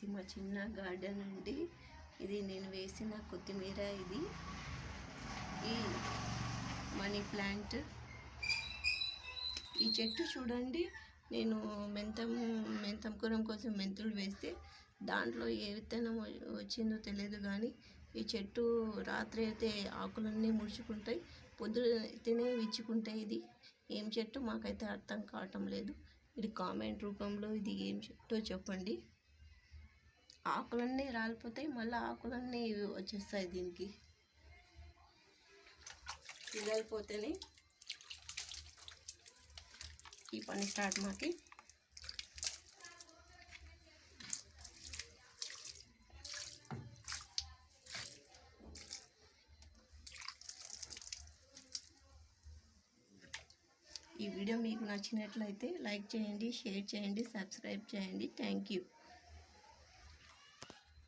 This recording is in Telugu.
ఇది మా చిన్న గార్డెన్ అండి. ఇది నేను వేసిన కొత్తిమీర. ఇది ఈ మనీ ప్లాంట్. ఈ చెట్టు చూడండి, నేను మెంతం కూరం కోసం మెంతులు వేస్తే దాంట్లో ఏ విత్తనం వచ్చిందో తెలియదు, కానీ ఈ చెట్టు రాత్రి అయితే ఆకులన్నీ ముడుచుకుంటాయి, పొద్దునే విచ్చుకుంటాయి. ఇది ఏం చెట్టు మాకైతే అర్థం కావటం లేదు. ఇది కామెంట్ రూపంలో ఇది ఏం చెట్టో చెప్పండి. ఆకులన్నీ రాలిపోతాయి, మళ్ళీ ఆకులన్నీ వచ్చేస్తాయి. దీనికి ఇది అయిపోతేనే ఈ పని స్టార్ట్ మాకి. ఈ వీడియో మీకు నచ్చినట్లయితే లైక్ చేయండి, షేర్ చేయండి, సబ్స్క్రైబ్ చేయండి. Thank you.